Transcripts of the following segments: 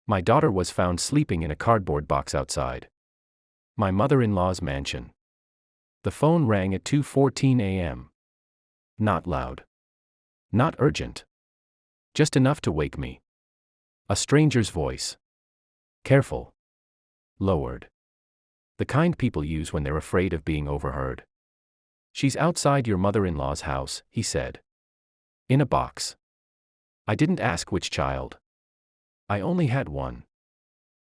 My daughter was found sleeping in a cardboard box outside my mother-in-law's mansion. The phone rang at 2:14 a.m. Not loud. Not urgent. Just enough to wake me. A stranger's voice. Careful. Lowered. The kind people use when they're afraid of being overheard. She's outside your mother-in-law's house, he said. In a box. I didn't ask which child. I only had one.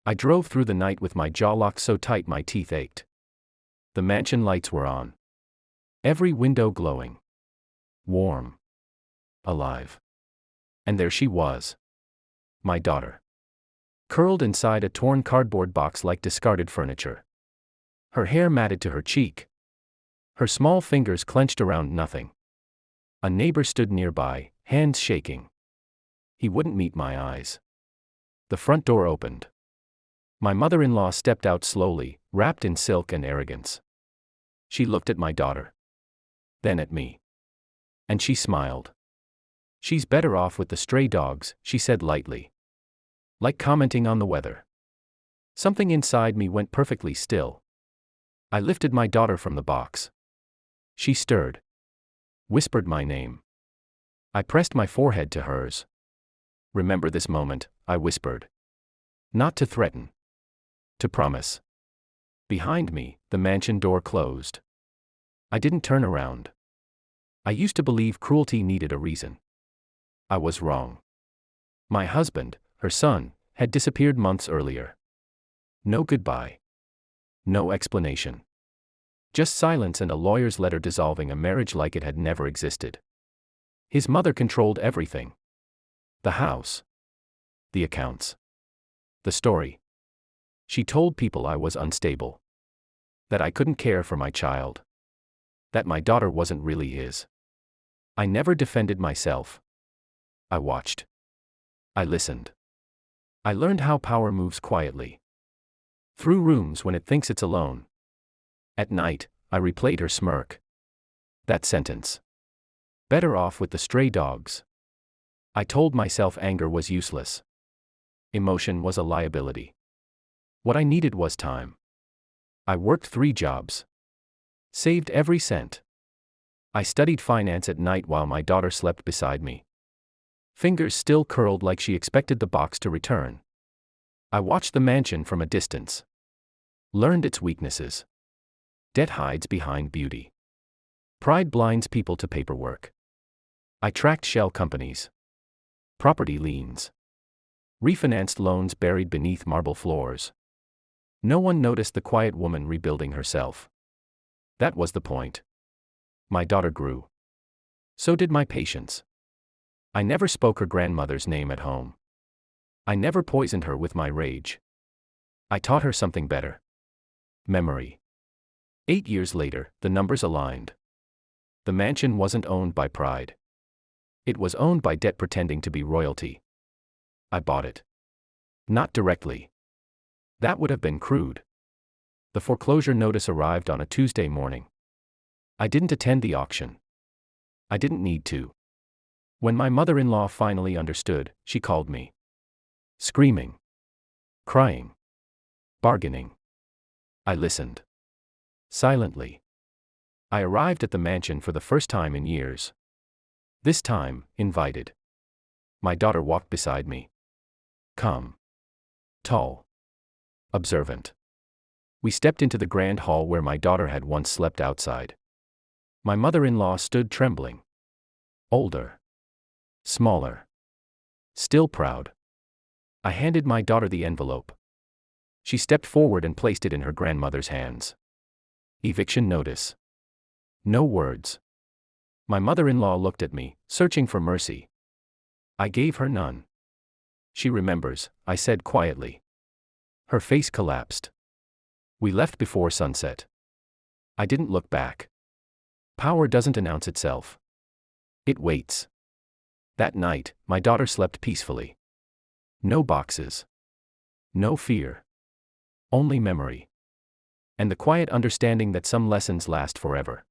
I drove through the night with my jaw locked so tight my teeth ached. The mansion lights were on. Every window glowing. Warm. Alive. And there she was. My daughter. Curled inside a torn cardboard box like discarded furniture. Her hair matted to her cheek. Her small fingers clenched around nothing. A neighbor stood nearby, hands shaking. He wouldn't meet my eyes. The front door opened. My mother-in-law stepped out slowly, wrapped in silk and arrogance. She looked at my daughter. Then at me. And she smiled. She's better off with the stray dogs, she said lightly. Like commenting on the weather. Something inside me went perfectly still. I lifted my daughter from the box. She stirred. Whispered my name. I pressed my forehead to hers. Remember this moment, I whispered. Not to threaten. To promise. Behind me, the mansion door closed. I didn't turn around. I used to believe cruelty needed a reason. I was wrong. My husband, her son, had disappeared months earlier. No goodbye. No explanation. Just silence and a lawyer's letter dissolving a marriage like it had never existed. His mother controlled everything. The house. The accounts. The story. She told people I was unstable. That I couldn't care for my child. That my daughter wasn't really his. I never defended myself. I watched. I listened. I learned how power moves quietly. Through rooms when it thinks it's alone. At night, I replayed her smirk. That sentence. Better off with the stray dogs. I told myself anger was useless. Emotion was a liability. What I needed was time. I worked 3 jobs. Saved every cent. I studied finance at night while my daughter slept beside me. Fingers still curled like she expected the box to return. I watched the mansion from a distance. Learned its weaknesses. Debt hides behind beauty. Pride blinds people to paperwork. I tracked shell companies. Property liens. Refinanced loans buried beneath marble floors. No one noticed the quiet woman rebuilding herself. That was the point. My daughter grew. So did my patience. I never spoke her grandmother's name at home. I never poisoned her with my rage. I taught her something better. Memory. 8 years later, the numbers aligned. The mansion wasn't owned by pride. It was owned by debt pretending to be royalty. I bought it. Not directly. That would have been crude. The foreclosure notice arrived on a Tuesday morning. I didn't attend the auction. I didn't need to. When my mother-in-law finally understood, she called me. Screaming. Crying. Bargaining. I listened. Silently. I arrived at the mansion for the first time in years. This time, invited. My daughter walked beside me. Calm. Tall. Observant. We stepped into the grand hall where my daughter had once slept outside. My mother-in-law stood trembling. Older. Smaller. Still proud. I handed my daughter the envelope. She stepped forward and placed it in her grandmother's hands. Eviction notice. No words. My mother-in-law looked at me, searching for mercy. I gave her none. She remembers, I said quietly. Her face collapsed. We left before sunset. I didn't look back. Power doesn't announce itself. It waits. That night, my daughter slept peacefully. No boxes. No fear. Only memory. And the quiet understanding that some lessons last forever.